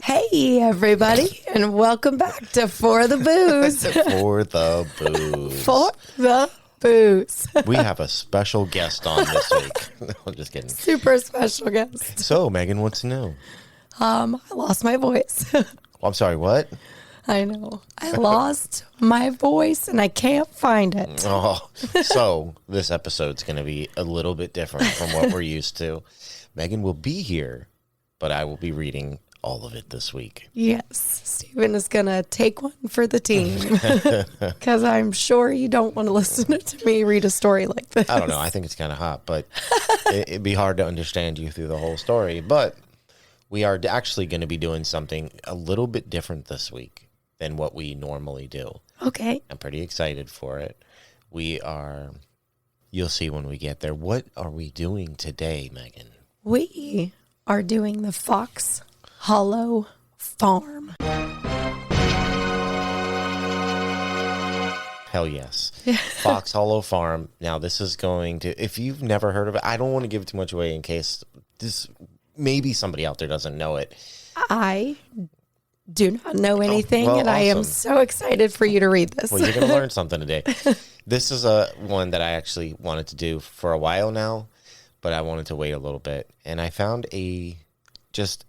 Hey, everybody, and welcome back to For the Booze. For the booze. For the Booze. We have a special guest on this week. I'm just kidding. Super special guest. So, Megan, what's new? I lost my voice. I'm sorry, what? I know. I lost my voice, and I can't find it. Oh, so this episode's going to be a little bit different from what we're used to. Megan will be here, but I will be reading all of it this week. Yes, Stephen is going to take one for the team because I'm sure you don't want to listen to me read a story like this. I don't know. I think it's kind of hot, but it'd be hard to understand you through the whole story. But we are actually going to be doing something a little bit different this week than what we normally do. Okay. I'm pretty excited for it. You'll see when we get there. What are we doing today, Megan? We are doing the Fox Hollow Farm. Hell yes. Fox Hollow Farm. Now, this is going to, if you've never heard of it, I don't want to give too much away in case maybe somebody out there doesn't know it. I do not know anything, well, and I am awesome. so excited for you to read this. Well, you're going to learn something today. This is one that I actually wanted to do for a while now, but I wanted to wait a little bit. And I found just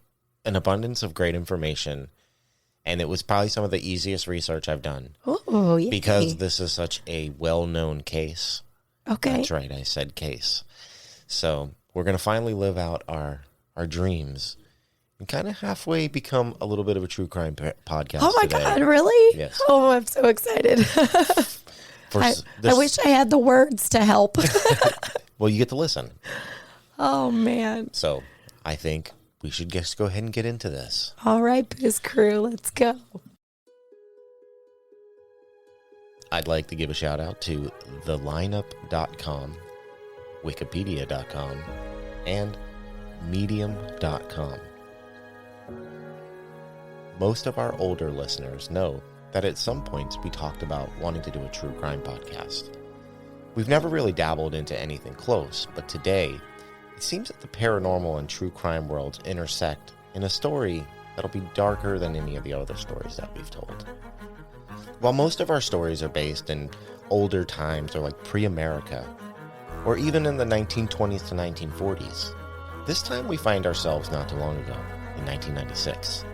an abundance of great information, and it was probably some of the easiest research I've done. Oh, yeah. Because this is such a well-known case. Okay. That's right, I said case. So we're going to finally live out our dreams and kind of halfway become a little bit of a true crime podcast Oh, my today. God, really? Yes. Oh, I'm so excited. I wish I had the words to help. Well, you get to listen. Oh, man. So I think we should just go ahead and get into this. All right, Booze Crew, let's go. I'd like to give a shout out to thelineup.com, wikipedia.com, and medium.com. Most of our older listeners know that at some point we talked about wanting to do a true crime podcast. We've never really dabbled into anything close, but today it seems that the paranormal and true crime worlds intersect in a story that'll be darker than any of the other stories that we've told. While most of our stories are based in older times or like pre-America, or even in the 1920s to 1940s, this time we find ourselves not too long ago, in 1996.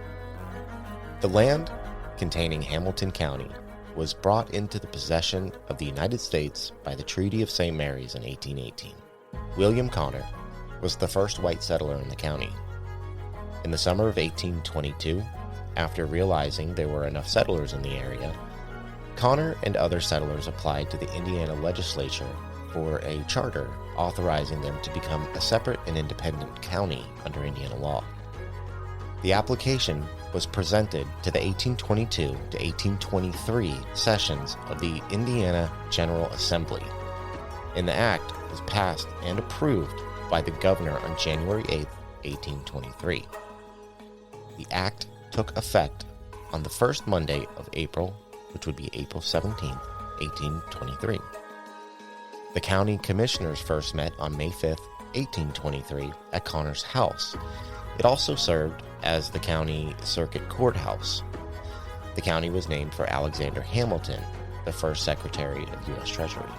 The land containing Hamilton County was brought into the possession of the United States by the Treaty of St. Mary's in 1818. William Connor was the first white settler in the county. In the summer of 1822, after realizing there were enough settlers in the area, Connor and other settlers applied to the Indiana legislature for a charter authorizing them to become a separate and independent county under Indiana law. The application was presented to the 1822 to 1823 sessions of the Indiana General Assembly, and the act was passed and approved by the governor on January 8, 1823. The act took effect on the first Monday of April, which would be April 17, 1823. The county commissioners first met on May 5, 1823, at Connor's house. It also served as the county circuit courthouse. The county was named for Alexander Hamilton, the first Secretary of U.S. Treasury.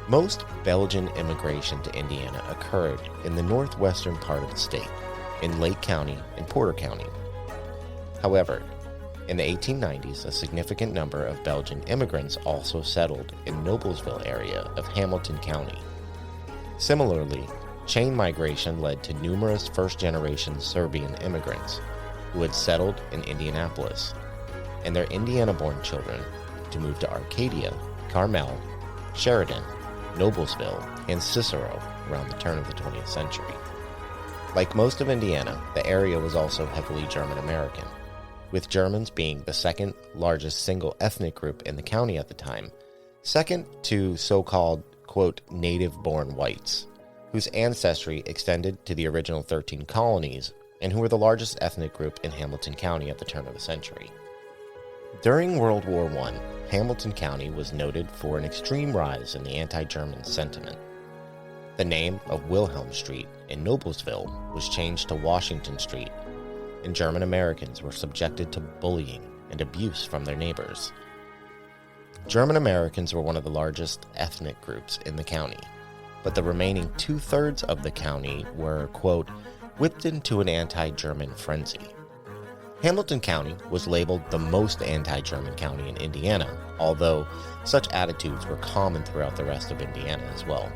Most Belgian immigration to Indiana occurred in the northwestern part of the state, in Lake County and Porter County. However, in the 1890s, a significant number of Belgian immigrants also settled in Noblesville area of Hamilton County. Similarly, chain migration led to numerous first-generation Serbian immigrants who had settled in Indianapolis, and their Indiana-born children to move to Arcadia, Carmel, Sheridan, Noblesville, and Cicero around the turn of the 20th century. Like most of Indiana, the area was also heavily German-American, with Germans being the second largest single ethnic group in the county at the time, second to so-called, quote, native-born whites, whose ancestry extended to the original 13 colonies and who were the largest ethnic group in Hamilton County at the turn of the century. During World War I, Hamilton County was noted for an extreme rise in the anti-German sentiment. The The name of Wilhelm Street in Noblesville was changed to Washington Street, and German Americans were subjected to bullying and abuse from their neighbors. German Americans were one of the largest ethnic groups in the county, but the remaining 2/3 of the county were, quote, whipped into an anti-German frenzy. Hamilton County was labeled the most anti-German county in Indiana, although such attitudes were common throughout the rest of Indiana as well.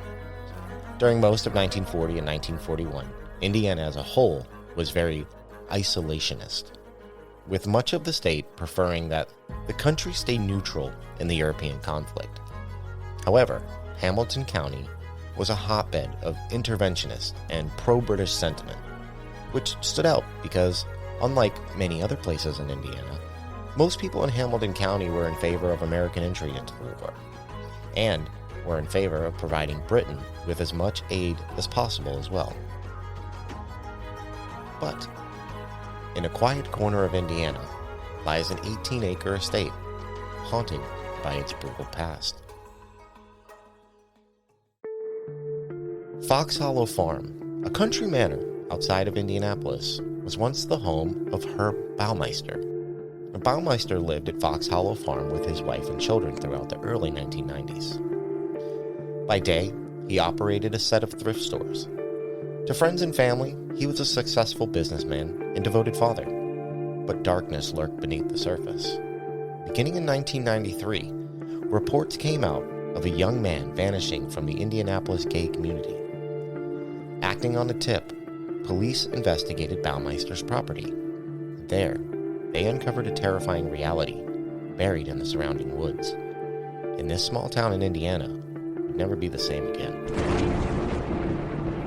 During most of 1940 and 1941, Indiana as a whole was very isolationist, with much of the state preferring that the country stay neutral in the European conflict. However, Hamilton County was a hotbed of interventionist and pro-British sentiment, which stood out because, unlike many other places in Indiana, most people in Hamilton County were in favor of American entry into the war, and were in favor of providing Britain with as much aid as possible as well. But in a quiet corner of Indiana lies an 18-acre estate, haunted by its brutal past. Fox Hollow Farm, a country manor outside of Indianapolis, was once the home of Herb Baumeister. Baumeister lived at Fox Hollow Farm with his wife and children throughout the early 1990s. By day, he operated a set of thrift stores. To friends and family, he was a successful businessman and devoted father. But darkness lurked beneath the surface. Beginning in 1993, reports came out of a young man vanishing from the Indianapolis gay community. Acting on a tip, police investigated Baumeister's property. There, they uncovered a terrifying reality buried in the surrounding woods. And this small town in Indiana would never be the same again.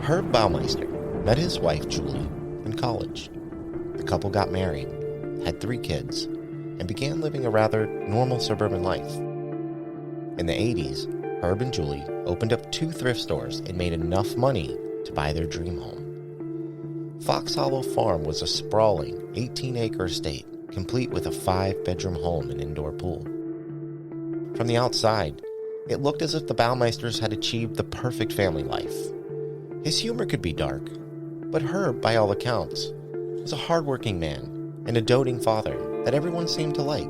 Herb Baumeister met his wife Julie in college. The couple got married, had 3 kids, and began living a rather normal suburban life. In the 80s, Herb and Julie opened up 2 thrift stores and made enough money to buy their dream home. Fox Hollow Farm was a sprawling 18-acre estate, complete with a 5-bedroom home and indoor pool. From the outside, it looked as if the Baumeisters had achieved the perfect family life. His humor could be dark, but Herb, by all accounts, was a hardworking man and a doting father that everyone seemed to like.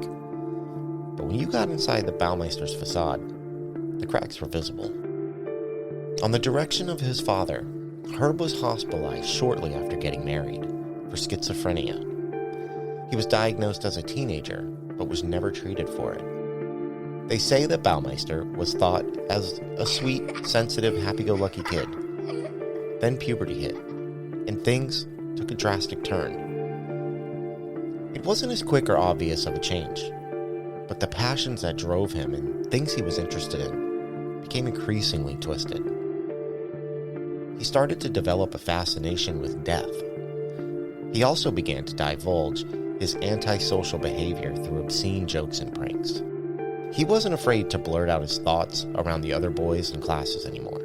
But when you got inside the Baumeisters' facade, the cracks were visible. On the direction of his father, Herb was hospitalized shortly after getting married for schizophrenia. He was diagnosed as a teenager, but was never treated for it. They say that Baumeister was thought as a sweet, sensitive, happy-go-lucky kid. Then puberty hit, and things took a drastic turn. It wasn't as quick or obvious of a change, but the passions that drove him and things he was interested in became increasingly twisted. He started to develop a fascination with death. He also began to divulge his antisocial behavior through obscene jokes and pranks. He wasn't afraid to blurt out his thoughts around the other boys in classes anymore.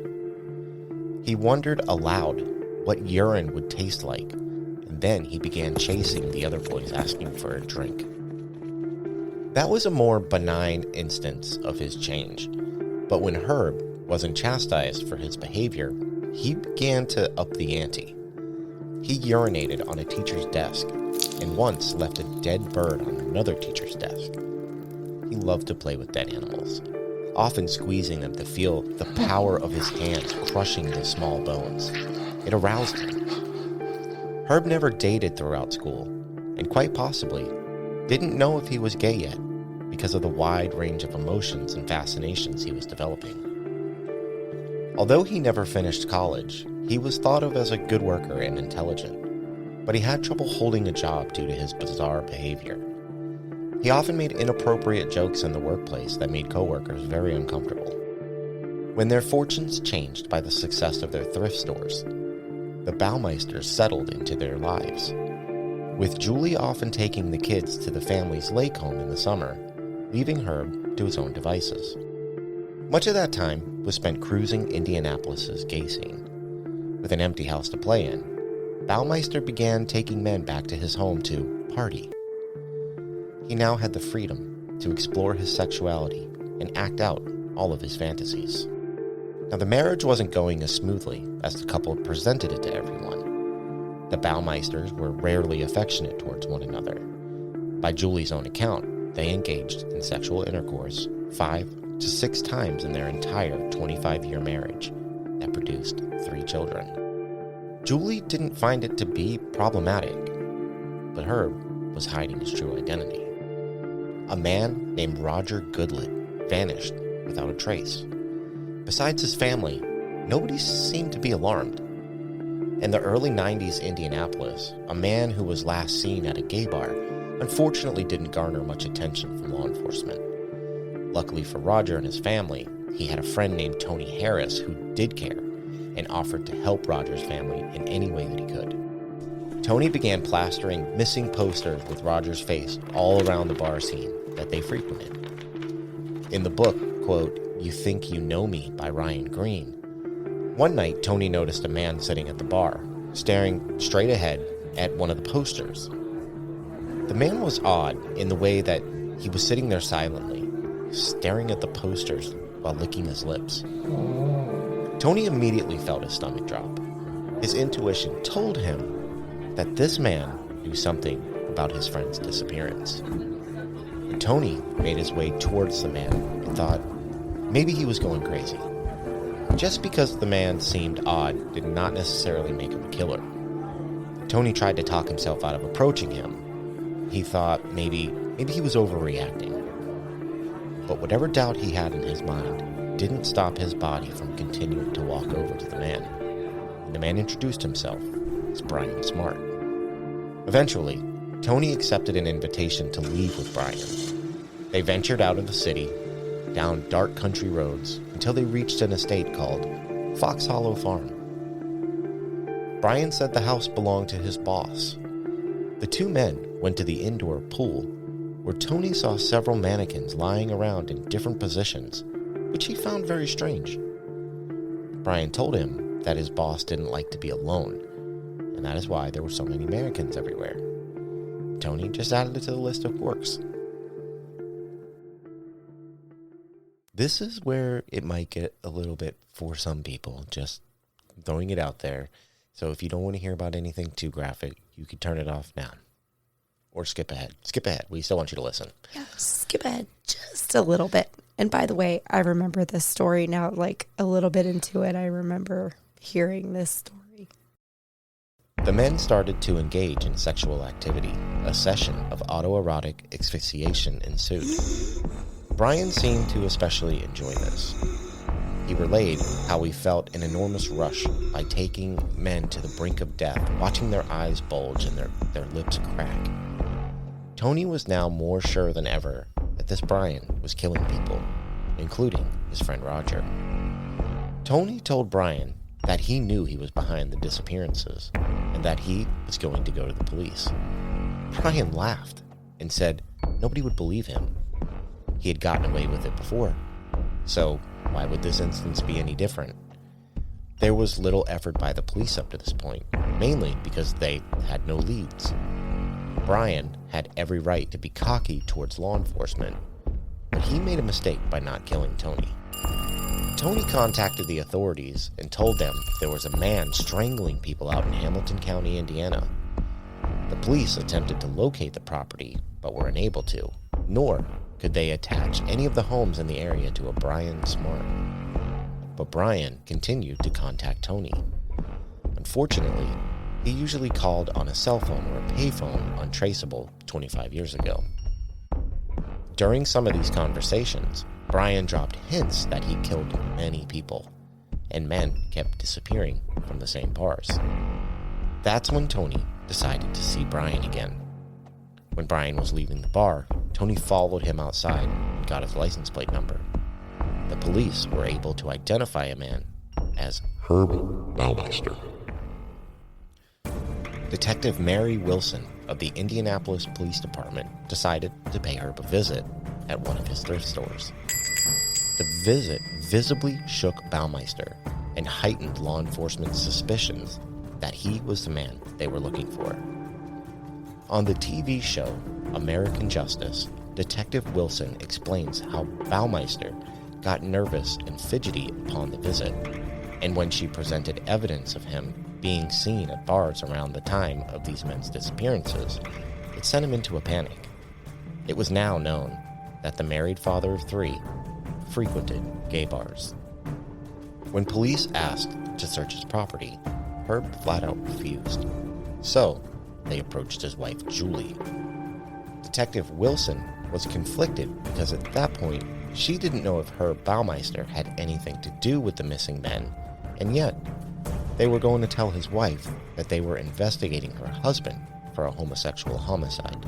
He wondered aloud what urine would taste like, and then he began chasing the other boys asking for a drink. That was a more benign instance of his change, but when Herb wasn't chastised for his behavior, he began to up the ante. He urinated on a teacher's desk and once left a dead bird on another teacher's desk. He loved to play with dead animals, often squeezing them to feel the power of his hands crushing the small bones. It aroused him. Herb never dated throughout school, and quite possibly didn't know if he was gay yet because of the wide range of emotions and fascinations he was developing. Although he never finished college, he was thought of as a good worker and intelligent, but he had trouble holding a job due to his bizarre behavior. He often made inappropriate jokes in the workplace that made coworkers very uncomfortable. When their fortunes changed by the success of their thrift stores, the Baumeisters settled into their lives, with Julie often taking the kids to the family's lake home in the summer, leaving Herb to his own devices. Much of that time was spent cruising Indianapolis's gay scene. With an empty house to play in, Baumeister began taking men back to his home to party. He now had the freedom to explore his sexuality and act out all of his fantasies. Now, the marriage wasn't going as smoothly as the couple presented it to everyone. The Baumeisters were rarely affectionate towards one another. By Julie's own account, they engaged in sexual intercourse 5 to 6 times in their entire 25-year marriage that produced 3 children. Julie didn't find it to be problematic, but Herb was hiding his true identity. A man named Roger Goodlett vanished without a trace. Besides his family, nobody seemed to be alarmed. In the early 90s Indianapolis, a man who was last seen at a gay bar unfortunately didn't garner much attention from law enforcement. Luckily for Roger and his family, he had a friend named Tony Harris who did care and offered to help Roger's family in any way that he could. Tony began plastering missing posters with Roger's face all around the bar scene that they frequented. In the book, quote, "You Think You Know Me" by Ryan Green, one night Tony noticed a man sitting at the bar, staring straight ahead at one of the posters. The man was odd in the way that he was sitting there silently, staring at the posters while licking his lips. Tony immediately felt his stomach drop. His intuition told him that this man knew something about his friend's disappearance. But Tony made his way towards the man and thought maybe he was going crazy. Just because the man seemed odd did not necessarily make him a killer. Tony tried to talk himself out of approaching him. He thought maybe he was overreacting. But whatever doubt he had in his mind didn't stop his body from continuing to walk over to the man. And the man introduced himself as Brian Smart. Eventually, Tony accepted an invitation to leave with Brian. They ventured out of the city, down dark country roads, until they reached an estate called Fox Hollow Farm. Brian said the house belonged to his boss. The two men went to the indoor pool, where Tony saw several mannequins lying around in different positions, which he found very strange. Brian told him that his boss didn't like to be alone, and that is why there were so many mannequins everywhere. Tony just added it to the list of quirks. This is where it might get a little bit for some people, just throwing it out there. So if you don't want to hear about anything too graphic, you can turn it off now. Or skip ahead. Skip ahead. We still want you to listen. Yeah, skip ahead just a little bit. And by the way, I remember this story now, like a little bit into it. I remember hearing this story. The men started to engage in sexual activity. A session of autoerotic asphyxiation ensued. Brian seemed to especially enjoy this. He relayed how he felt an enormous rush by taking men to the brink of death, watching their eyes bulge and their lips crack. Tony was now more sure than ever that this Brian was killing people, including his friend Roger. Tony told Brian that he knew he was behind the disappearances and that he was going to go to the police. Brian laughed and said nobody would believe him. He had gotten away with it before, so why would this instance be any different? There was little effort by the police up to this point, mainly because they had no leads. Brian had every right to be cocky towards law enforcement, but he made a mistake by not killing Tony. Tony contacted the authorities and told them there was a man strangling people out in Hamilton County, Indiana. The police attempted to locate the property, but were unable to, nor could they attach any of the homes in the area to a Brian Smart. But Brian continued to contact Tony. Unfortunately, he usually called on a cell phone or a payphone untraceable 25 years ago. During some of these conversations, Brian dropped hints that he killed many people, and men kept disappearing from the same bars. That's when Tony decided to see Brian again. When Brian was leaving the bar, Tony followed him outside and got his license plate number. The police were able to identify a man as Herb Baumeister. Detective Mary Wilson of the Indianapolis Police Department decided to pay Herb a visit at one of his thrift stores. The visit visibly shook Baumeister and heightened law enforcement's suspicions that he was the man they were looking for. On the TV show American Justice, Detective Wilson explains how Baumeister got nervous and fidgety upon the visit, and when she presented evidence of him being seen at bars around the time of these men's disappearances, it sent him into a panic. It was now known that the married father of 3 frequented gay bars. When police asked to search his property, Herb flat out refused. So, they approached his wife, Julie. Detective Wilson was conflicted because at that point, she didn't know if Herb Baumeister had anything to do with the missing men, and yet, they were going to tell his wife that they were investigating her husband for a homosexual homicide.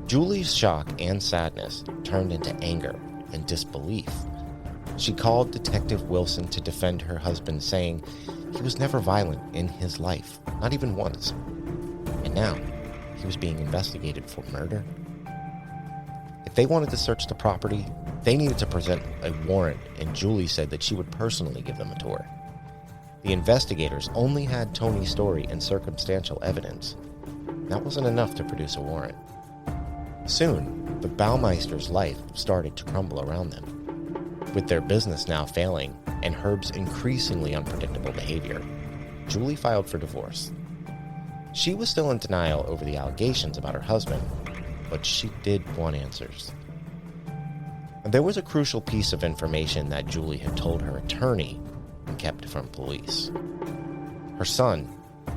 Julie's shock and sadness turned into anger and disbelief. She called Detective Wilson to defend her husband, saying he was never violent in his life, not even once. And now, he was being investigated for murder. If they wanted to search the property, they needed to present a warrant, and Julie said that she would personally give them a tour. The investigators only had Tony's story and circumstantial evidence. That wasn't enough to produce a warrant. Soon, the Baumeisters' life started to crumble around them. With their business now failing and Herb's increasingly unpredictable behavior, Julie filed for divorce. She was still in denial over the allegations about her husband, but she did want answers. And there was a crucial piece of information that Julie had told her attorney and kept from police. Her son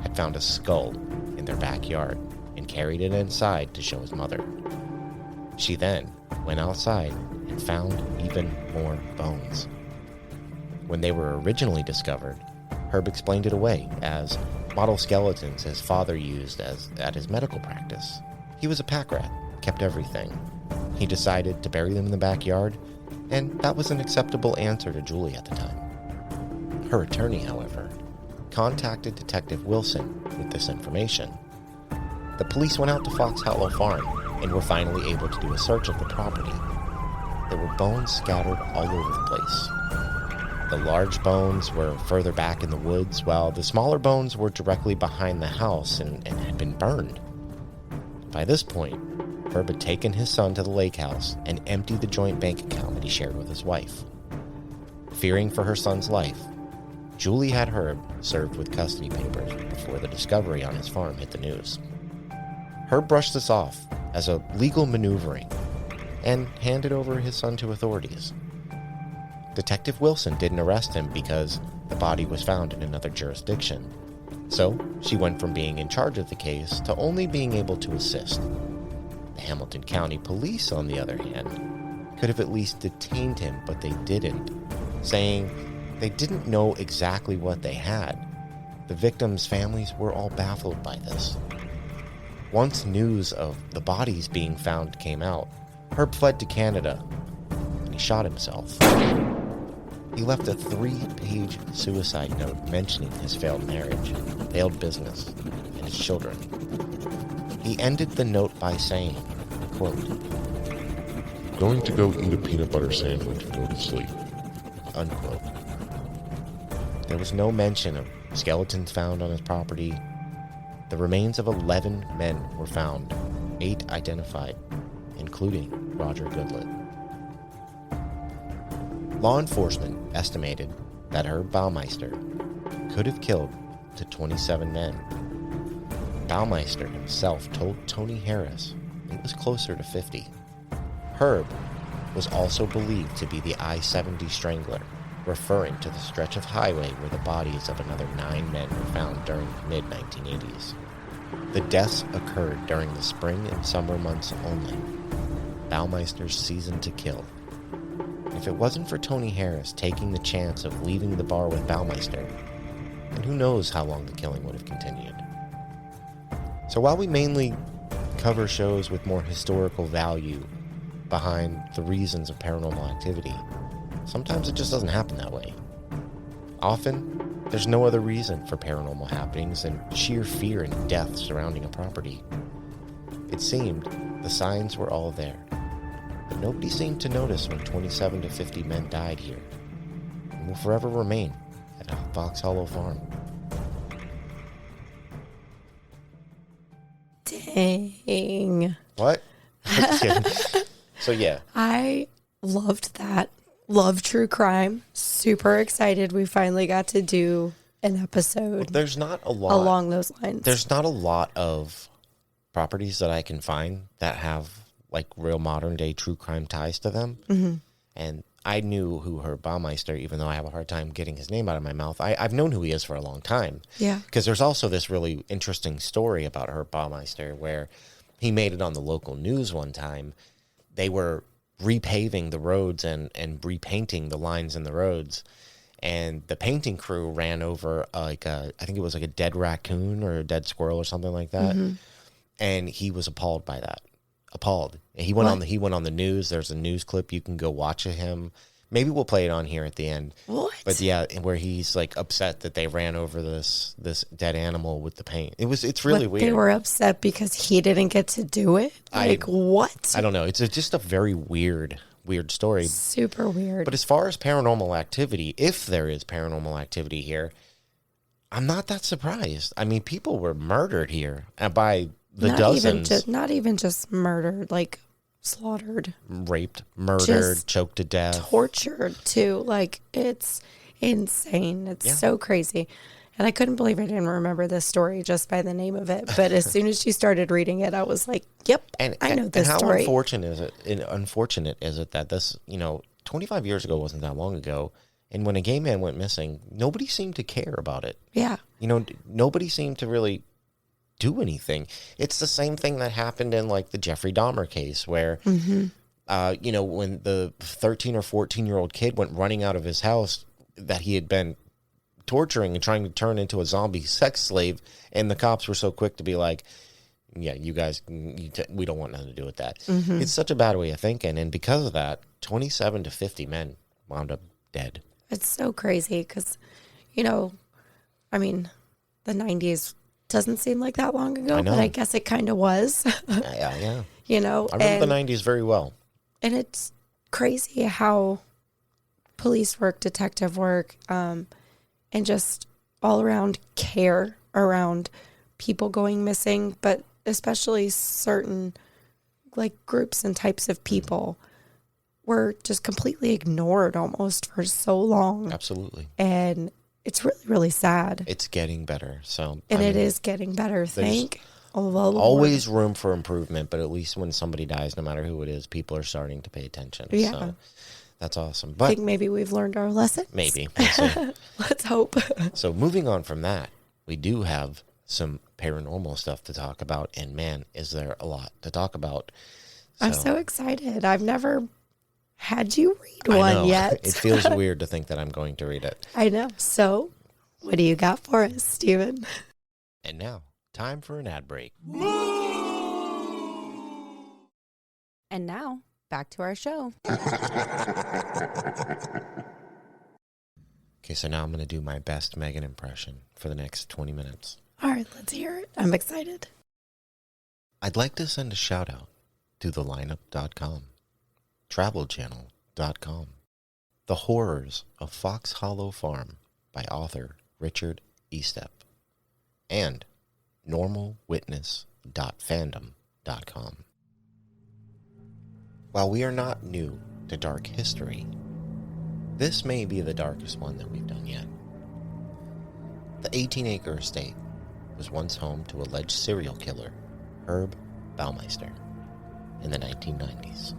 had found a skull in their backyard and carried it inside to show his mother. She then went outside and found even more bones. When they were originally discovered, Herb explained it away as model skeletons his father used at his medical practice. He was a pack rat, kept everything. He decided to bury them in the backyard, and that was an acceptable answer to Julie at the time. Her attorney, however, contacted Detective Wilson with this information. The police went out to Fox Hollow Farm and were finally able to do a search of the property. There were bones scattered all over the place. The large bones were further back in the woods, while the smaller bones were directly behind the house and had been burned. By this point, Herb had taken his son to the lake house and emptied the joint bank account that he shared with his wife. Fearing for her son's life, Julie had Herb served with custody papers before the discovery on his farm hit the news. Herb brushed this off as a legal maneuvering and handed over his son to authorities. Detective Wilson didn't arrest him because the body was found in another jurisdiction. So she went from being in charge of the case to only being able to assist. The Hamilton County Police, on the other hand, could have at least detained him, but they didn't, saying they didn't know exactly what they had. The victims' families were all baffled by this. Once news of the bodies being found came out, Herb fled to Canada, and he shot himself. He left a 3-page suicide note mentioning his failed marriage, failed business, and his children. He ended the note by saying, quote, Going to go eat a peanut butter sandwich and go to sleep. Unquote. There was no mention of skeletons found on his property. The remains of 11 men were found, 8 identified, including Roger Goodlett. Law enforcement estimated that Herb Baumeister could have killed to 27 men. Baumeister himself told Tony Harris it was closer to 50. Herb was also believed to be the I-70 Strangler, referring to the stretch of highway where the bodies of another 9 men were found during the mid-1980s. The deaths occurred during the spring and summer months only. Baumeister's season to kill. If it wasn't for Tony Harris taking the chance of leaving the bar with Baumeister, and who knows how long the killing would have continued. So while we mainly cover shows with more historical value behind the reasons of paranormal activity, sometimes it just doesn't happen that way. Often, there's no other reason for paranormal happenings than sheer fear and death surrounding a property. It seemed the signs were all there, but nobody seemed to notice when 27 to 50 men died here, and will forever remain at Fox Hollow Farm. Dang. What? So yeah. I loved that love true crime. Super excited we finally got to do an episode There's not a lot along those lines. There's not a lot of properties that I can find that have like real modern day true crime ties to them. Mm-hmm. And I knew who Herb Baumeister, even though I have a hard time getting his name out of my mouth. I've known who he is for a long time. Yeah. Because there's also this really interesting story about Herb Baumeister where he made it on the local news one time. They were repaving the roads and repainting the lines in the roads. And the painting crew ran over I think it was like a dead raccoon or a dead squirrel or something like that. Mm-hmm. And he was appalled by that. Appalled. He went on the news. There's a news clip you can go watch of him. Maybe we'll play it on here at the end. What? But yeah, where he's like upset that they ran over this dead animal with the paint. It's really weird. They were upset because he didn't get to do it. Like what? I don't know. It's just a very weird story. Super weird. But as far as paranormal activity, if there is paranormal activity here, I'm not that surprised. I mean, people were murdered here by the dozens. Not even just murdered, like slaughtered, raped, murdered, just choked to death, tortured too. Like it's insane. It's so crazy. And I couldn't believe I didn't remember this story just by the name of it. But as soon as she started reading it, I was like, yep, I know this and how story. unfortunate is it that this, 25 years ago wasn't that long ago. And when a gay man went missing, nobody seemed to care about it. Yeah. Nobody seemed to really do anything. It's the same thing that happened in like the Jeffrey Dahmer case where, when the 13 or 14-year-old kid went running out of his house that he had been torturing and trying to turn into a zombie sex slave, and the cops were so quick to be like, yeah, you guys, we don't want nothing to do with that. Mm-hmm. It's such a bad way of thinking, and because of that, 27 to 50 men wound up dead. It's so crazy because, the 90s doesn't seem like that long ago, but I guess it kind of was. Yeah. I remember the 90s very well. And it's crazy how police work, detective work, and just all around care around people going missing, but especially certain like groups and types of people were just completely ignored almost for so long. Absolutely. And it's really, really sad. It's getting better. It is getting better. Thank the Lord. Always room for improvement, but at least when somebody dies, no matter who it is, people are starting to pay attention. Yeah. So that's awesome. But I think maybe we've learned our lesson. Maybe. We'll Let's hope. So moving on from that, we do have some paranormal stuff to talk about. And man, is there a lot to talk about. I'm so excited. I've never had you read one yet. It feels weird to think that I'm going to read it. I know. So what do you got for us, Stephen? And now, time for an ad break. And now, back to our show. Okay, so now I'm going to do my best Megan impression for the next 20 minutes. All right, let's hear it. I'm excited. I'd like to send a shout out to thelineup.com, travelchannel.com, The Horrors of Fox Hollow Farm by author Richard Estep, and normalwitness.fandom.com. While we are not new to dark history, this may be the darkest one that we've done yet. The 18-acre estate was once home to alleged serial killer Herb Baumeister in the 1990s.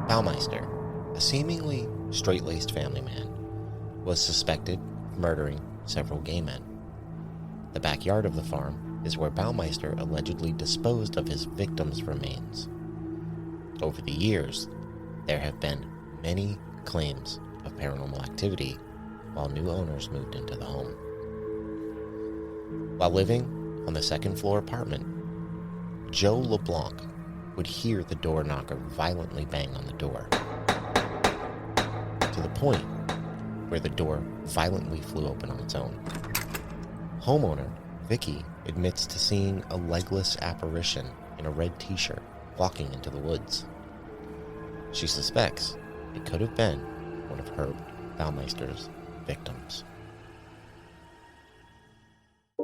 Baumeister, a seemingly straight-laced family man, was suspected of murdering several gay men. The backyard of the farm is where Baumeister allegedly disposed of his victims' remains. Over the years, there have been many claims of paranormal activity while new owners moved into the home. While living on the second-floor apartment, Joe LeBlanc would hear the door knocker violently bang on the door, to the point where the door violently flew open on its own. Homeowner Vicky admits to seeing a legless apparition in a red t-shirt walking into the woods. She suspects it could have been one of Herb Baumeister's victims.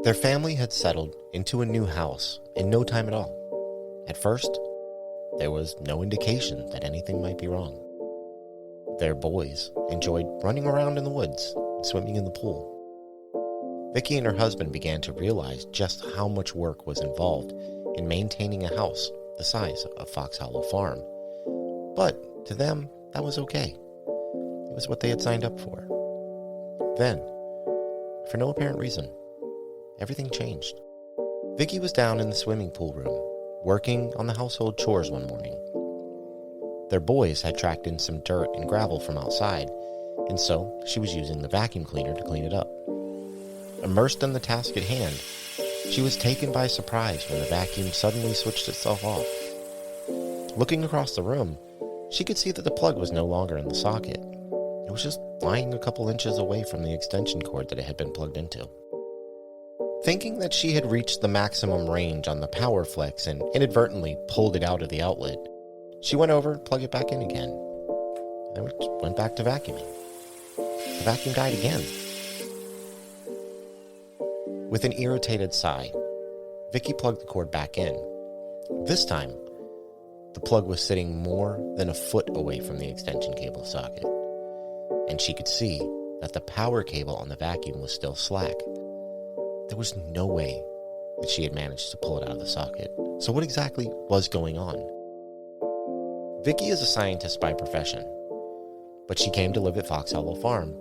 Their family had settled into a new house in no time at all. At first, there was no indication that anything might be wrong. their boys enjoyed running around in the woods and swimming in the pool. Vicky and her husband began to realize just how much work was involved in maintaining a house the size of Fox Hollow Farm. But to them, that was okay. It was what they had signed up for. Then, for no apparent reason, everything changed. Vicky was down in the swimming pool room, working on the household chores one morning. Their boys had tracked in some dirt and gravel from outside, and so she was using the vacuum cleaner to clean it up. Immersed in the task at hand, she was taken by surprise when the vacuum suddenly switched itself off. Looking across the room, she could see that the plug was no longer in the socket. It was just lying a couple inches away from the extension cord that it had been plugged into. Thinking that she had reached the maximum range on the power flex and inadvertently pulled it out of the outlet, she went over and plugged it back in again. And then went back to vacuuming. The vacuum died again. With an irritated sigh, Vicky plugged the cord back in. This time, the plug was sitting more than a foot away from the extension cable socket, and she could see that the power cable on the vacuum was still slack. There was no way that she had managed to pull it out of the socket. So what exactly was going on? Vicky is a scientist by profession, but she came to live at Fox Hollow Farm.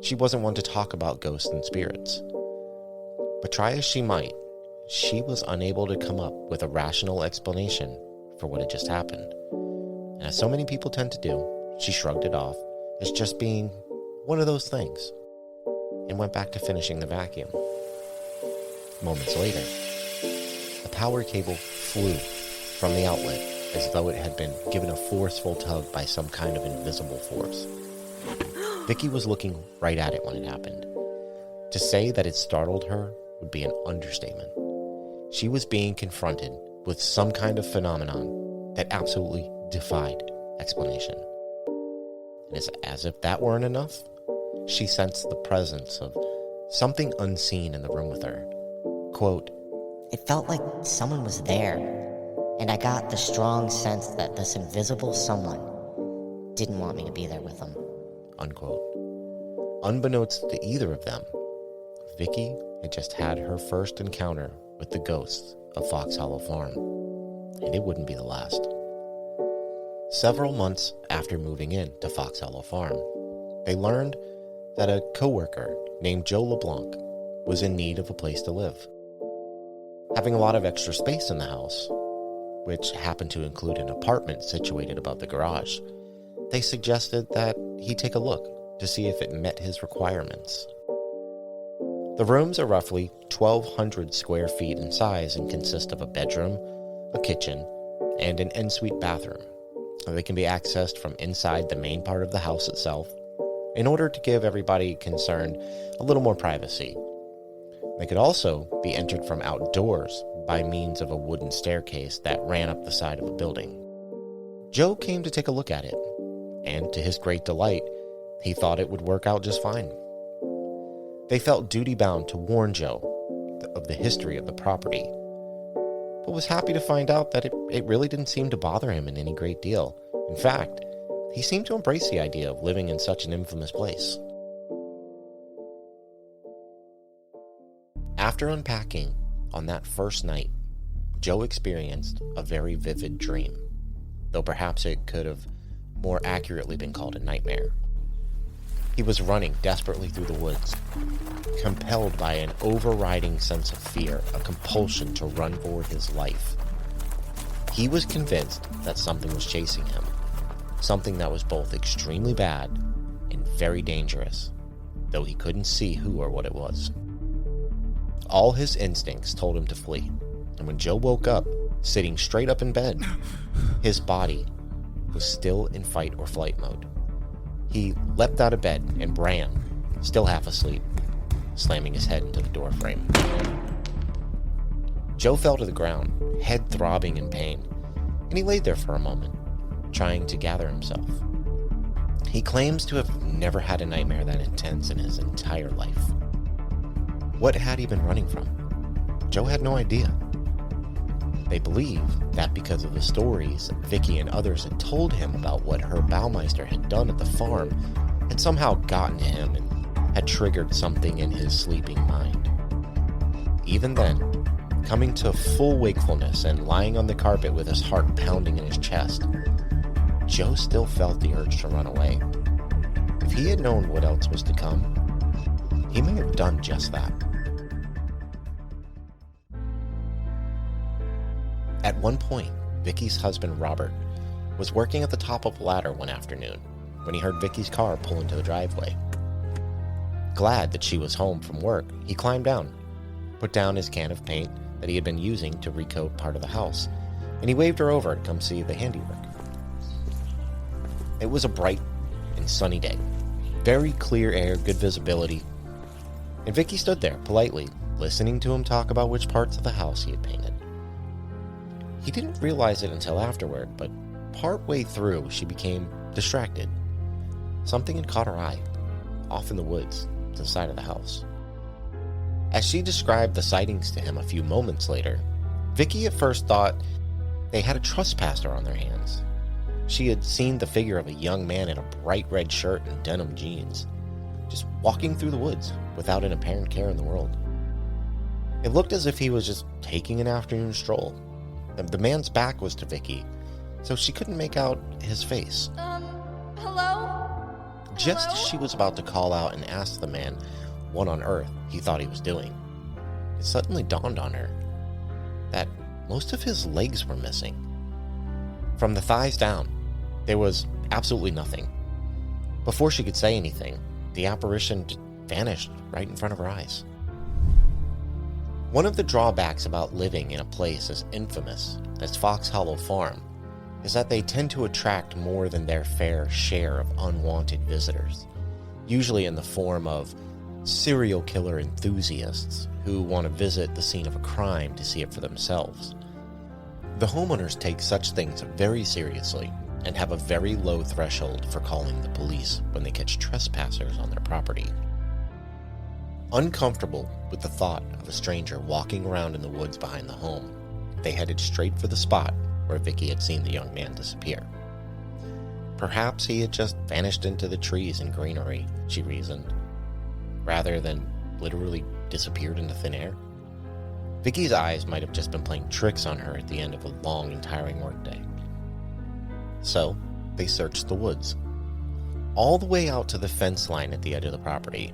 She wasn't one to talk about ghosts and spirits. But try as she might, she was unable to come up with a rational explanation for what had just happened. And as so many people tend to do, she shrugged it off as just being one of those things and went back to finishing the vacuum. Moments later, the power cable flew from the outlet as though it had been given a forceful tug by some kind of invisible force. Vicky was looking right at it when it happened. To say that it startled her would be an understatement. She was being confronted with some kind of phenomenon that absolutely defied explanation. And as if that weren't enough, she sensed the presence of something unseen in the room with her. Quote, "It felt like someone was there, and I got the strong sense that this invisible someone didn't want me to be there with them." Unquote. Unbeknownst to either of them, Vicky had just had her first encounter with the ghosts of Fox Hollow Farm, and it wouldn't be the last. Several months after moving in to Fox Hollow Farm, they learned that a coworker named Joe LeBlanc was in need of a place to live. Having a lot of extra space in the house, which happened to include an apartment situated above the garage, they suggested that he take a look to see if it met his requirements. The rooms are roughly 1,200 square feet in size and consist of a bedroom, a kitchen, and an ensuite bathroom. They can be accessed from inside the main part of the house itself in order to give everybody concerned a little more privacy. They could also be entered from outdoors by means of a wooden staircase that ran up the side of a building. Joe came to take a look at it, and to his great delight, he thought it would work out just fine. They felt duty-bound to warn Joe of the history of the property, but was happy to find out that it really didn't seem to bother him in any great deal. In fact, he seemed to embrace the idea of living in such an infamous place. After unpacking on that first night, Joe experienced a very vivid dream, though perhaps it could have more accurately been called a nightmare. He was running desperately through the woods, compelled by an overriding sense of fear, a compulsion to run for his life. He was convinced that something was chasing him, something that was both extremely bad and very dangerous, though he couldn't see who or what it was. All his instincts told him to flee, and when Joe woke up, sitting straight up in bed, his body was still in fight or flight mode. He leapt out of bed and ran, still half asleep, slamming his head into the door frame. Joe fell to the ground, head throbbing in pain, and he laid there for a moment, trying to gather himself. He claims to have never had a nightmare that intense in his entire life. What had he been running from? Joe had no idea. They believe that because of the stories Vicky and others had told him about what her Baumeister had done at the farm had somehow gotten to him and had triggered something in his sleeping mind. Even then, coming to full wakefulness and lying on the carpet with his heart pounding in his chest, Joe still felt the urge to run away. If he had known what else was to come, he may have done just that. At one point, Vicky's husband, Robert, was working at the top of a ladder one afternoon when he heard Vicky's car pull into the driveway. Glad that she was home from work, he climbed down, put down his can of paint that he had been using to recoat part of the house, and he waved her over to come see the handiwork. It was a bright and sunny day. Very clear air, good visibility, and Vicky stood there politely, listening to him talk about which parts of the house he had painted. He didn't realize it until afterward, but partway through, she became distracted. Something had caught her eye, off in the woods, to the side of the house. As she described the sightings to him a few moments later, Vicky at first thought they had a trespasser on their hands. She had seen the figure of a young man in a bright red shirt and denim jeans, just walking through the woods without an apparent care in the world. It looked as if he was just taking an afternoon stroll. The man's back was to Vicky, so she couldn't make out his face. Hello? Just as she was about to call out and ask the man what on earth he thought he was doing, it suddenly dawned on her that most of his legs were missing. From the thighs down, there was absolutely nothing. Before she could say anything, the apparition vanished right in front of her eyes. One of the drawbacks about living in a place as infamous as Fox Hollow Farm is that they tend to attract more than their fair share of unwanted visitors, usually in the form of serial killer enthusiasts who want to visit the scene of a crime to see it for themselves. The homeowners take such things very seriously and have a very low threshold for calling the police when they catch trespassers on their property. Uncomfortable with the thought of a stranger walking around in the woods behind the home, they headed straight for the spot where Vicky had seen the young man disappear. Perhaps he had just vanished into the trees and greenery, she reasoned, rather than literally disappeared into thin air. Vicky's eyes might have just been playing tricks on her at the end of a long and tiring workday. So, they searched the woods, all the way out to the fence line at the edge of the property.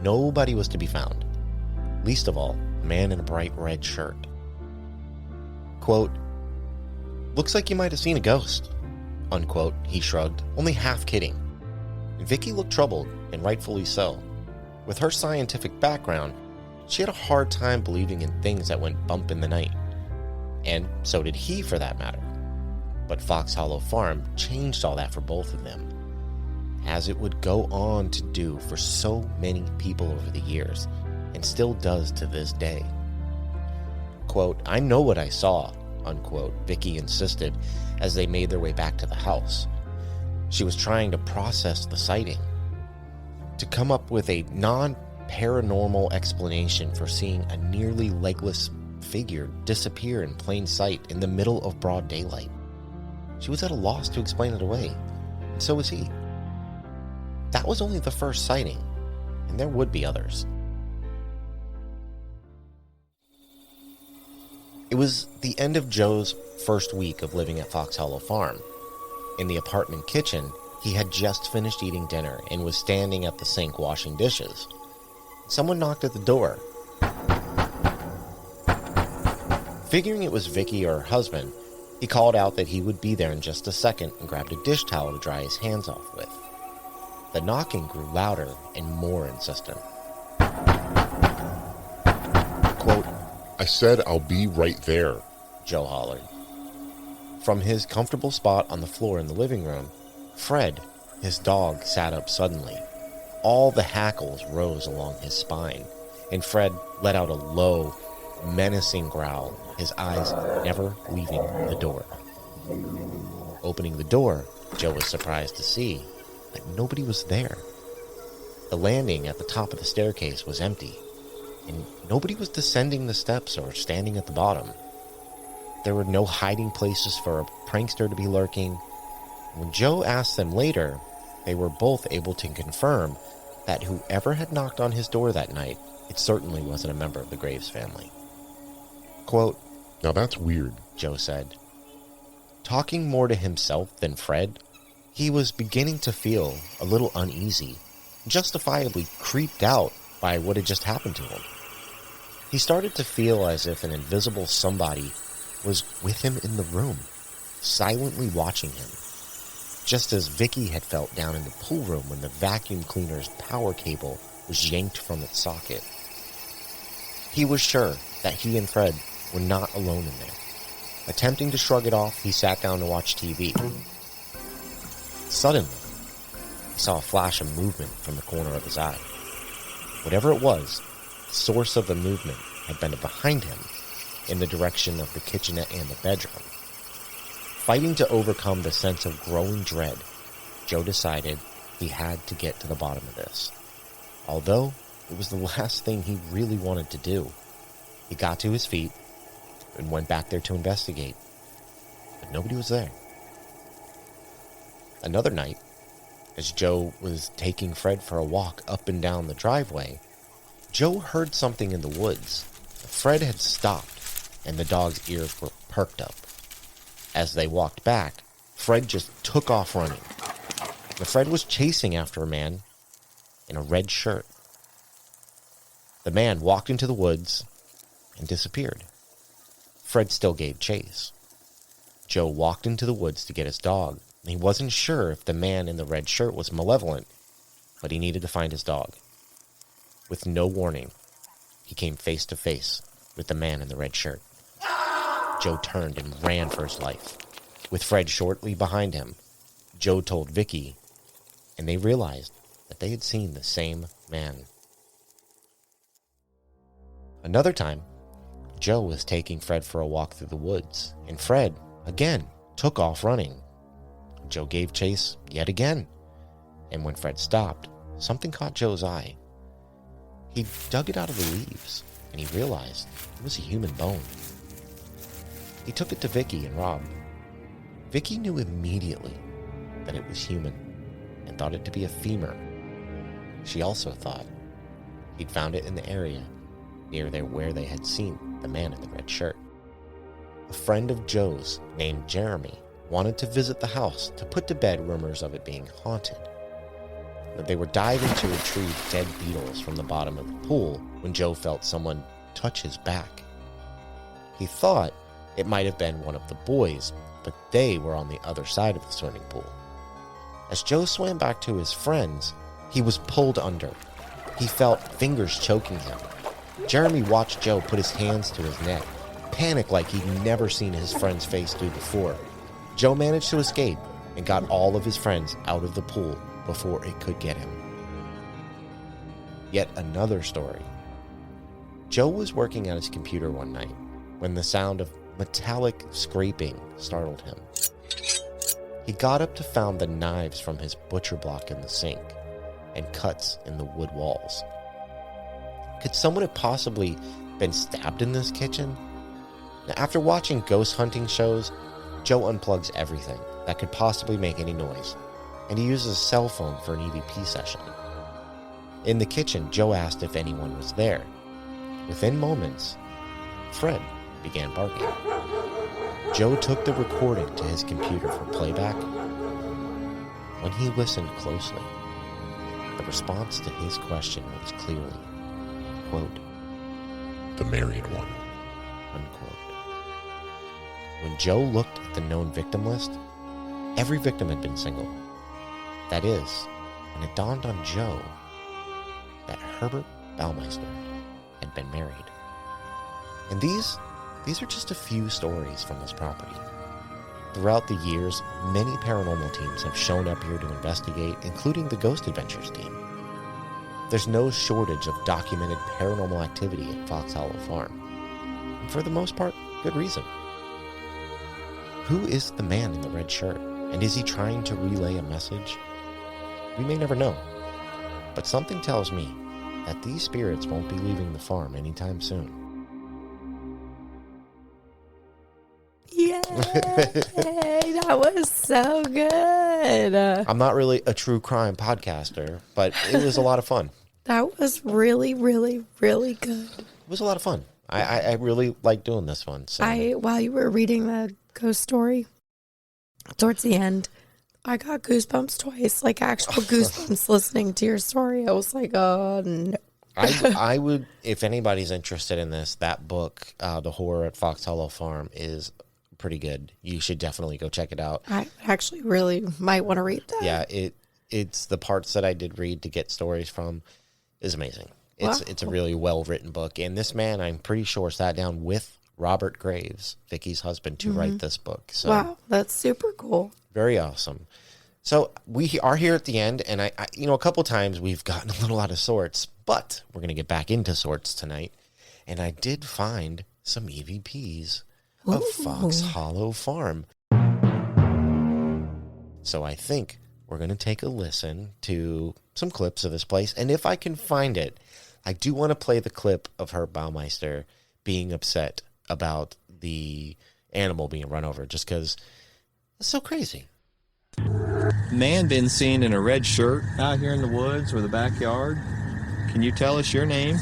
Nobody was to be found, least of all, a man in a bright red shirt. Quote, "Looks like you might have seen a ghost," unquote, he shrugged, only half kidding. Vicky looked troubled, and rightfully so. With her scientific background, she had a hard time believing in things that went bump in the night. And so did he, for that matter. But Fox Hollow Farm changed all that for both of them, as it would go on to do for so many people over the years, and still does to this day. Quote, "I know what I saw," unquote, Vicky insisted as they made their way back to the house. She was trying to process the sighting, to come up with a non-paranormal explanation for seeing a nearly legless figure disappear in plain sight in the middle of broad daylight. She was at a loss to explain it away, and so was he. That was only the first sighting, and there would be others. It was the end of Joe's first week of living at Fox Hollow Farm. In the apartment kitchen, he had just finished eating dinner and was standing at the sink washing dishes. Someone knocked at the door. Figuring it was Vicky or her husband, he called out that he would be there in just a second and grabbed a dish towel to dry his hands off with. The knocking grew louder and more insistent. Quote, "I said I'll be right there," Joe hollered. From his comfortable spot on the floor in the living room, Fred, his dog, sat up suddenly. All the hackles rose along his spine, and Fred let out a low, menacing growl, his eyes never leaving the door. Opening the door, Joe was surprised to see that nobody was there. The landing at the top of the staircase was empty, and nobody was descending the steps or standing at the bottom. There were no hiding places for a prankster to be lurking. When Joe asked them later, they were both able to confirm that whoever had knocked on his door that night, it certainly wasn't a member of the Graves family. Quote, Now that's weird. Joe said. Talking more to himself than Fred, he was beginning to feel a little uneasy, justifiably creeped out by what had just happened to him. He started to feel as if an invisible somebody was with him in the room, silently watching him, just as Vicky had felt down in the pool room when the vacuum cleaner's power cable was yanked from its socket. He was sure that he and Fred were not alone in there. Attempting to shrug it off, he sat down to watch TV. Suddenly, he saw a flash of movement from the corner of his eye. Whatever it was, the source of the movement had been behind him in the direction of the kitchenette and the bedroom. Fighting to overcome the sense of growing dread, Joe decided he had to get to the bottom of this. Although it was the last thing he really wanted to do, he got to his feet and went back there to investigate. But nobody was there. Another night, as Joe was taking Fred for a walk up and down the driveway, Joe heard something in the woods. Fred had stopped, and the dog's ears were perked up. As they walked back, Fred just took off running. The Fred was chasing after a man in a red shirt. The man walked into the woods and disappeared. Fred still gave chase. Joe walked into the woods to get his dog. He wasn't sure if the man in the red shirt was malevolent, but he needed to find his dog. With no warning, he came face to face with the man in the red shirt. Joe turned and ran for his life. With Fred shortly behind him, Joe told Vicky, and they realized that they had seen the same man. Another time, Joe was taking Fred for a walk through the woods, and Fred, again, took off running. Joe gave chase yet again, and when Fred stopped, something caught Joe's eye. He dug it out of the leaves, and he realized it was a human bone. He took it to Vicky and Rob. Vicky knew immediately that it was human and thought it to be a femur. She also thought he'd found it in the area near where they had seen the man in the red shirt. A friend of Joe's named Jeremy wanted to visit the house to put to bed rumors of it being haunted. That they were diving to retrieve dead beetles from the bottom of the pool when Joe felt someone touch his back. He thought it might have been one of the boys, but they were on the other side of the swimming pool. As Joe swam back to his friends, he was pulled under. He felt fingers choking him. Jeremy watched Joe put his hands to his neck, panic like he'd never seen his friend's face do before. Joe managed to escape and got all of his friends out of the pool before it could get him. Yet another story. Joe was working at his computer one night when the sound of metallic scraping startled him. He got up to find the knives from his butcher block in the sink and cuts in the wood walls. Could someone have possibly been stabbed in this kitchen? Now, after watching ghost hunting shows, Joe unplugs everything that could possibly make any noise, and he uses a cell phone for an EVP session. In the kitchen, Joe asked if anyone was there. Within moments, Fred began barking. Joe took the recording to his computer for playback. When he listened closely, the response to his question was clearly, quote, The married one. unquote. When Joe looked at the known victim list, every victim had been single. That is, when it dawned on Joe that Herbert Baumeister had been married. And these are just a few stories from this property. Throughout the years, many paranormal teams have shown up here to investigate, including the Ghost Adventures team. There's no shortage of documented paranormal activity at Fox Hollow Farm. And for the most part, good reason. Who is the man in the red shirt? And is he trying to relay a message? We may never know. But something tells me that these spirits won't be leaving the farm anytime soon. That was so good. I'm not really a true crime podcaster, but it was a lot of fun. That was really, really, really good. It was a lot of fun. I really like doing this one. So. While you were reading the ghost story, towards the end, I got goosebumps twice, like actual goosebumps listening to your story. I was like, oh, no. I would, if anybody's interested in this, that book, The Horror at Fox Hollow Farm, is pretty good. You should definitely go check it out. I actually really might want to read that. Yeah, it's the parts that I did read to get stories from is amazing. It's a really well-written book. And this man, I'm pretty sure, sat down with Robert Graves, Vicky's husband, to write this book. So, wow, that's super cool. Very awesome. So we are here at the end, and I a couple times we've gotten a little out of sorts, but we're going to get back into sorts tonight. And I did find some EVPs of Fox Hollow Farm. So I think we're going to take a listen to some clips of this place. And if I can find it, I do want to play the clip of Herb Baumeister being upset about the animal being run over, just because it's so crazy. Man been seen in a red shirt out here in the woods or the backyard. Can you tell us your name?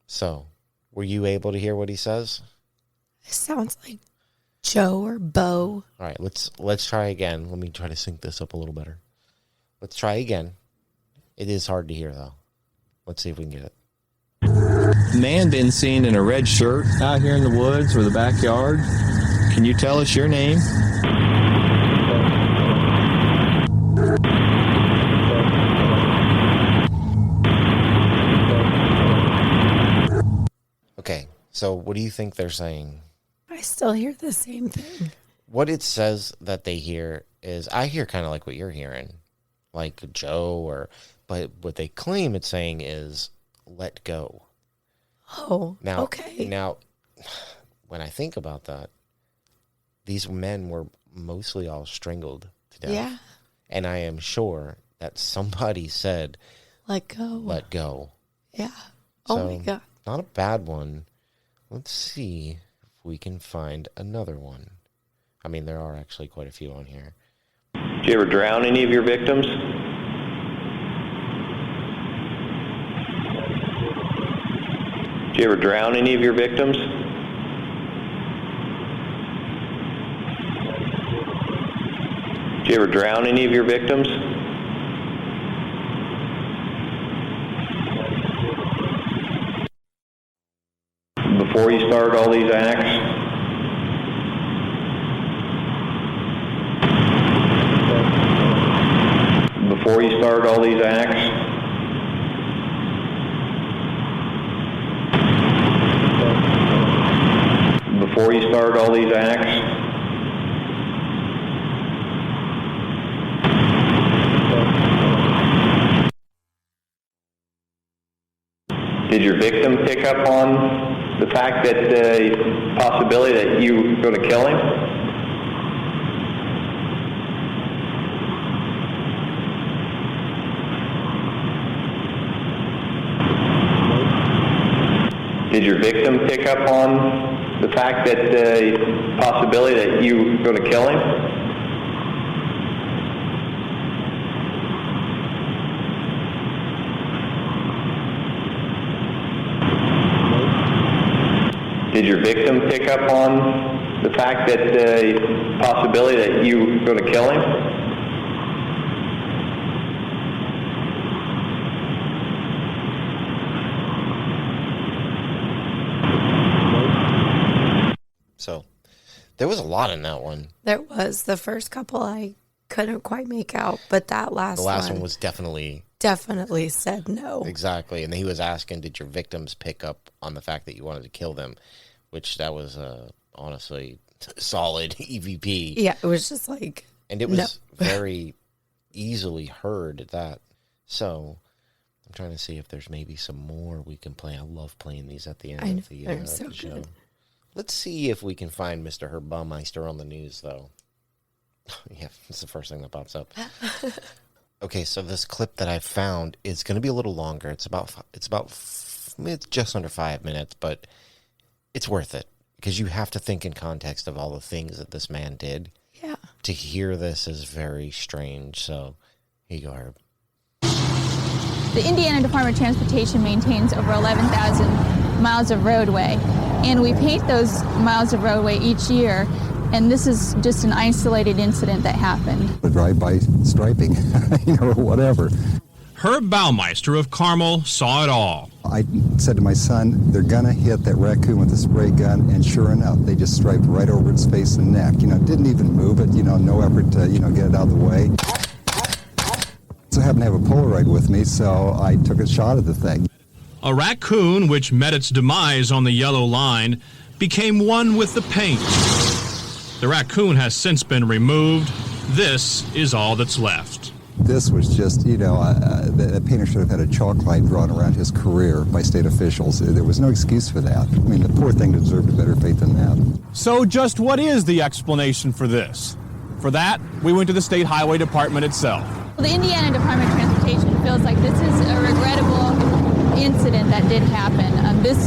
So, were you able to hear what he says? It sounds like Joe or Bo. All right, let's try again. Let me try to sync this up a little better. Let's try again. It is hard to hear, though. Let's see if we can get it. Man been seen in a red shirt out here in the woods or the backyard. Can you tell us your name? Okay, so what do you think they're saying? I still hear the same thing. What it says that they hear is, I hear kind of like what you're hearing, like Joe, but what they claim it's saying is, let go. Oh, Now, okay. Now, when I think about that, these men were mostly all strangled to death. Yeah. And I am sure that somebody said, Let go. let go. Yeah. So, Oh, my God. Not a bad one. Let's see if we can find another one. I mean, there are actually quite a few on here. Did you ever drown any of your victims? Did you ever drown any of your victims? Did you ever drown any of your victims? Before you started all these acts? Before you started all these acts? Before you started all these acts? Did your victim pick up on the fact that the possibility that you were going to kill him? Did your victim pick up on the fact that the possibility that you were going to kill him? Did your victim pick up on the fact that the possibility that you were going to kill him? So there was a lot in that one. There was. The first couple I couldn't quite make out, but that last one. The last one was definitely said no. exactly. And he was asking, did your victims pick up on the fact that you wanted to kill them? Which that was honestly solid EVP. Yeah, it was just like. And it was no. very easily heard at that. So I'm trying to see if there's maybe some more we can play. I love playing these at the end of the, so the show. good. Let's see if we can find Mr. Herb Baumeister on the news, though. Yeah, it's the first thing that pops up. Okay, so this clip that I found is going to be a little longer. It's just under 5 minutes, but it's worth it because you have to think in context of all the things that this man did. Yeah. To hear this is very strange. So here you go, Herb. The Indiana Department of Transportation maintains over 11,000 miles of roadway, and we paint those miles of roadway each year, and this is just an isolated incident that happened. A drive-by striping, or whatever. Herb Baumeister of Carmel saw it all. I said to my son, they're gonna hit that raccoon with a spray gun, and sure enough, they just striped right over its face and neck. Didn't even move it, no effort to, get it out of the way. So I happened to have a Polaroid with me, so I took a shot at the thing. A raccoon, which met its demise on the yellow line, became one with the paint. The raccoon has since been removed. This is all that's left. This was just, the painter should have had a chalk line drawn around his career by state officials. There was no excuse for that. I mean, the poor thing deserved a better fate than that. So just what is the explanation for this? For that, we went to the State Highway Department itself. The Indiana Department of Transportation feels like this is a regrettable incident that did happen. This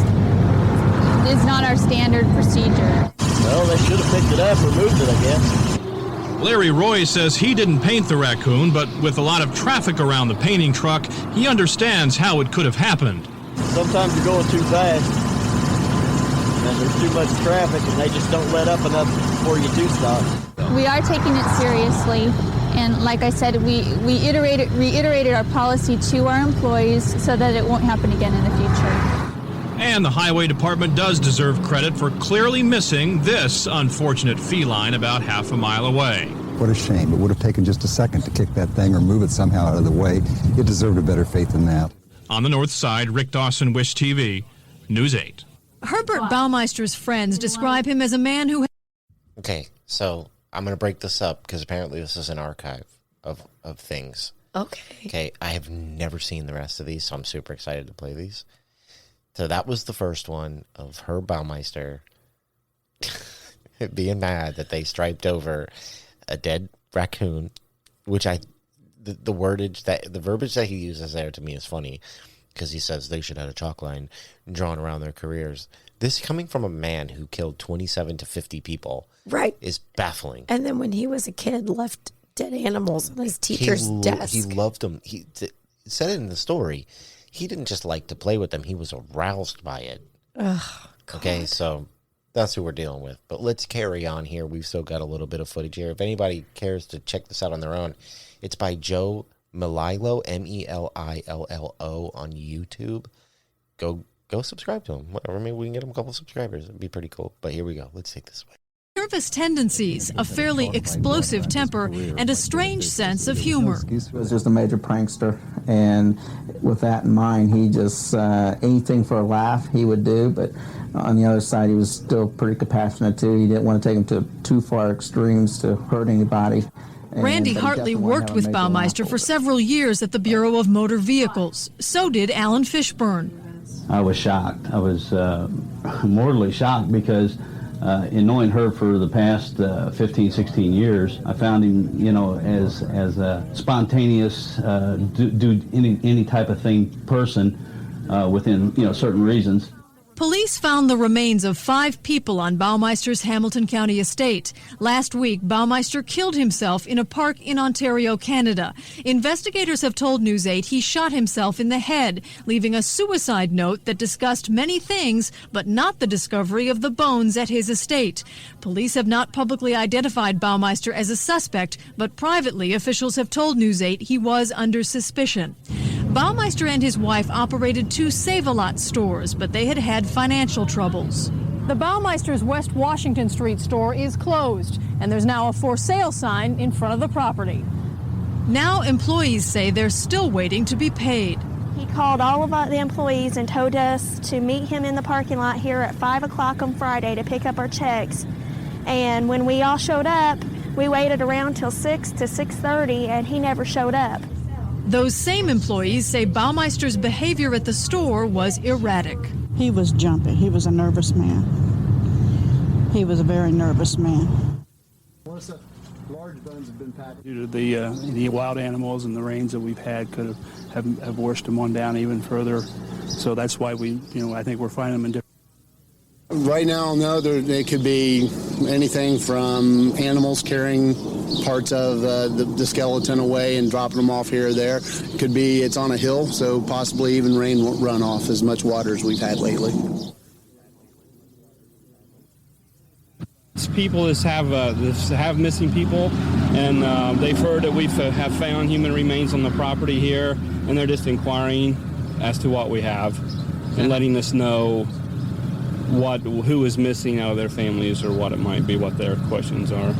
is not our standard procedure. Well, they should have picked it up or moved it, I guess. Larry Roy says he didn't paint the raccoon, but with a lot of traffic around the painting truck, he understands how it could have happened. Sometimes you're going too fast, and there's too much traffic, and they just don't let up enough before you do stop. We are taking it seriously, and like I said, we reiterated our policy to our employees so that it won't happen again in the future. And the Highway Department does deserve credit for clearly missing this unfortunate feline about half a mile away. What a shame. It would have taken just a second to kick that thing or move it somehow out of the way. It deserved a better fate than that. On the north side, Rick Dawson, Wish TV, News 8. Herbert Baumeister's friends describe him as a man who... Okay, so I'm going to break this up because apparently this is an archive of things. Okay. I have never seen the rest of these, so I'm super excited to play these. So that was the first one of Herb Baumeister being mad that they striped over a dead raccoon, which the verbiage that he uses there to me is funny because he says they should have a chalk line drawn around their careers. This coming from a man who killed 27 to 50 people, right, is baffling. And then when he was a kid, left dead animals on his teacher's desk. He loved them. He said it in the story. He didn't just like to play with them. He was aroused by it. Ugh, okay, so that's who we're dealing with. But let's carry on here. We've still got a little bit of footage here. If anybody cares to check this out on their own, it's by Joe Melillo, Melillo, on YouTube. Go subscribe to him. Whatever, maybe we can get him a couple subscribers. It'd be pretty cool. But here we go. Let's take this away. Nervous tendencies, a fairly explosive temper, and a strange sense of humor. He was just a major prankster, and with that in mind, he just, anything for a laugh he would do, but on the other side, he was still pretty compassionate, too. He didn't want to take him to too far extremes to hurt anybody. Randy Hartley worked with Baumeister for several years at the Bureau of Motor Vehicles. So did Alan Fishburne. I was shocked. I was mortally shocked because in knowing her for the past 15, 16 years, I found him, as a spontaneous, do any type of thing person within, certain reasons. Police found the remains of 5 people on Baumeister's Hamilton County estate. Last week, Baumeister killed himself in a park in Ontario, Canada. Investigators have told News 8 he shot himself in the head, leaving a suicide note that discussed many things, but not the discovery of the bones at his estate. Police have not publicly identified Baumeister as a suspect, but privately, officials have told News 8 he was under suspicion. Baumeister and his wife operated 2 Save-A-Lot stores, but they had financial troubles. The Baumeister's West Washington Street store is closed, and there's now a for sale sign in front of the property. Now employees say they're still waiting to be paid. He called all of the employees and told us to meet him in the parking lot here at 5 o'clock on Friday to pick up our checks. And when we all showed up, we waited around till 6 to 6:30, and he never showed up. Those same employees say Baumeister's behavior at the store was erratic. He was jumpy. He was a nervous man. He was a very nervous man. Large bones have been packed due to the wild animals and the rains that we've had could have washed them on down even further. So that's why I think we're finding them in different. Right now, no, they could be anything from animals carrying parts of the skeleton away and dropping them off here or there. Could be it's on a hill, so possibly even rain won't run off as much water as we've had lately. People have missing people, and they've heard that we have found human remains on the property here, and they're just inquiring as to what we have and letting us know who is missing out of their families or what it might be, what their questions are.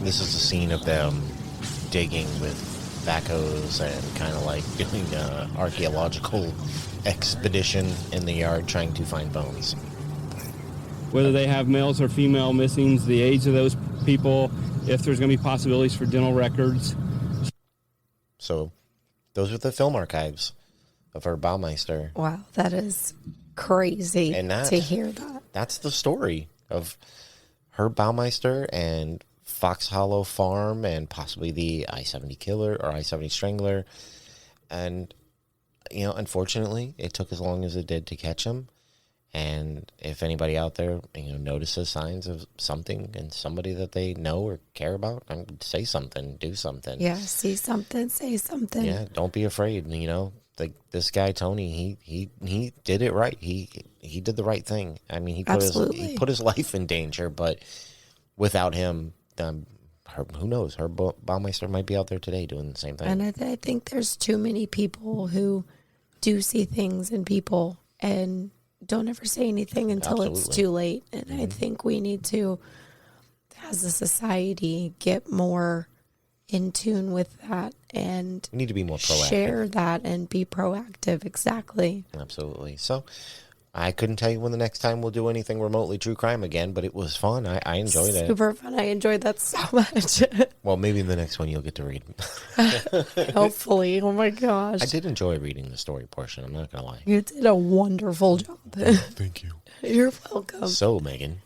This is a scene of them digging with backhoes and kind of like doing an archaeological expedition in the yard trying to find bones. Whether they have males or female missings, the age of those people, if there's going to be possibilities for dental records. So those are the film archives of Herb Baumeister. Wow, that is crazy to hear that. That's the story of Herb Baumeister and Fox Hollow Farm and possibly the I-70 killer or I-70 strangler. And, unfortunately, it took as long as it did to catch him. And if anybody out there, notices signs of something and somebody that they know or care about, say something, do something. Yeah, see something, say something. Yeah, don't be afraid. Like this guy Tony, he did it right. He did the right thing. I mean, he put his life in danger, but without him, who knows? Herb Baumeister might be out there today doing the same thing. And I think there's too many people who do see things in people and don't ever say anything until it's too late. And I think we need to, as a society, get more in tune with that and we need to be more proactive. Share that and be proactive. Exactly. Absolutely. So I couldn't tell you when the next time we'll do anything remotely true crime again, but it was fun. I enjoyed it. Super fun. I enjoyed that so much. Well, maybe in the next one you'll get to read. Hopefully. Oh my gosh. I did enjoy reading the story portion. I'm not going to lie. You did a wonderful job. Thank you. You're welcome. So, Megan,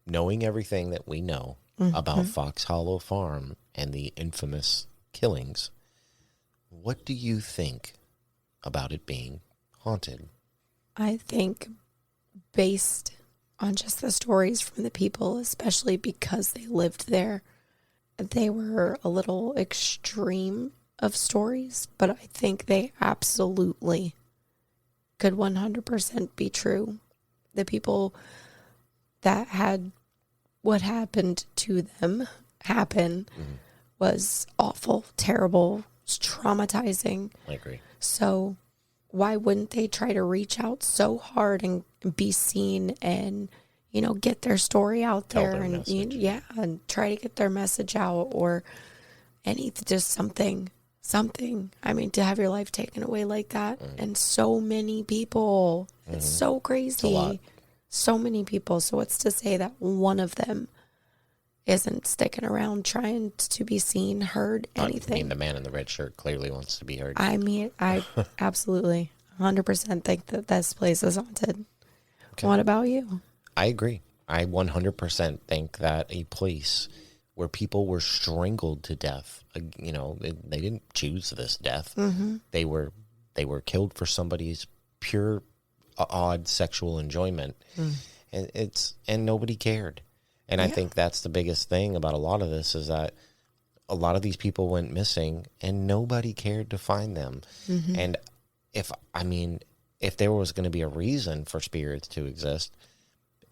knowing everything that we know about Fox Hollow Farm and the infamous killings, what do you think about it being haunted? I think based on just the stories from the people, especially because they lived there, they were a little extreme of stories, but I think they absolutely could 100% be true. The people that had what happened to them happen was awful, terrible, traumatizing. I agree. So why wouldn't they try to reach out so hard and be seen and, get their story out there and, and try to get their message out or just something. I mean, to have your life taken away like that and so many people, it's so crazy. It's a lot. So many people. So what's to say that one of them isn't sticking around trying to be seen, heard, anything? I mean, the man in the red shirt clearly wants to be heard. I mean, I absolutely 100% think that this place is haunted. Okay. What about you? I agree. I 100% think that a place where people were strangled to death, they didn't choose this death. They were killed for somebody's pure, odd sexual enjoyment, and nobody cared. And I think that's the biggest thing about a lot of this is that a lot of these people went missing and nobody cared to find them. And if there was going to be a reason for spirits to exist,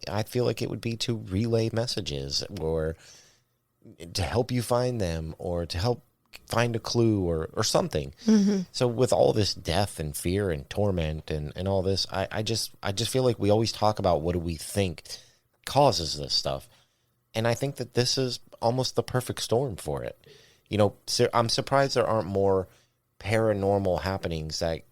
I feel like it would be to relay messages or to help you find them or to help find a clue or something. So with all this death and fear and torment and all this, I just feel like we always talk about what do we think causes this stuff. And I think that this is almost the perfect storm for it. I'm surprised there aren't more paranormal happenings that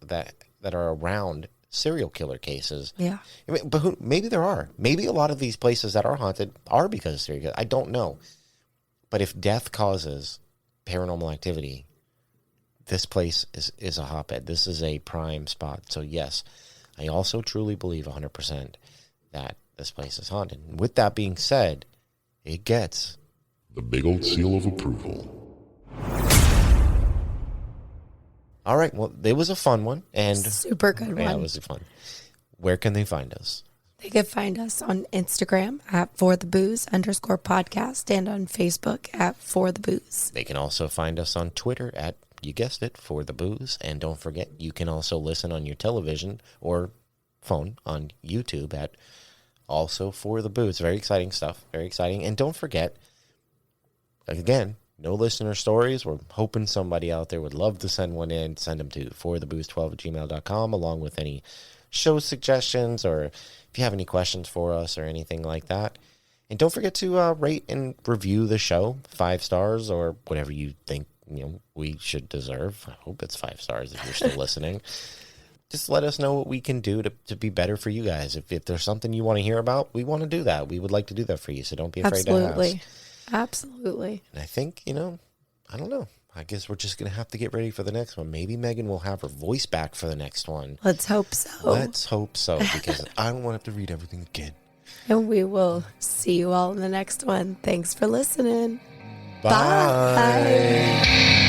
are around serial killer cases. Yeah. I mean, but maybe there are. Maybe a lot of these places that are haunted are because of serial killers. I don't know. But if death causes paranormal activity, this place is a hotbed. This is a prime spot. So yes, I also truly believe 100% that this place is haunted. And with that being said, it gets the big old seal of approval. All right, well, it was a fun one. And super good one. Yeah, it was fun. Where can they find us? They can find us on Instagram at forthebooze_podcast and on Facebook at forthebooze. They can also find us on Twitter at, you guessed it, forthebooze. And don't forget, you can also listen on your television or phone on YouTube at also For The Booze. Very exciting stuff. Very exciting. And don't forget, again, no listener stories. We're hoping somebody out there would love to send one in. Send them to forthebooze12@gmail.com along with any show suggestions or if you have any questions for us or anything like that. And don't forget to rate and review the show, 5 stars or whatever you think we should deserve. I hope it's 5 stars if you're still listening. Just let us know what we can do to be better for you guys. If there's something you want to hear about, we want to do that. We would like to do that for you, so don't be afraid to ask. Absolutely. And I think, I don't know. I guess we're just going to have to get ready for the next one. Maybe Megan will have her voice back for the next one. Let's hope so. Let's hope so, because I don't want to have to read everything again. And we will see you all in the next one. Thanks for listening. Bye. Bye.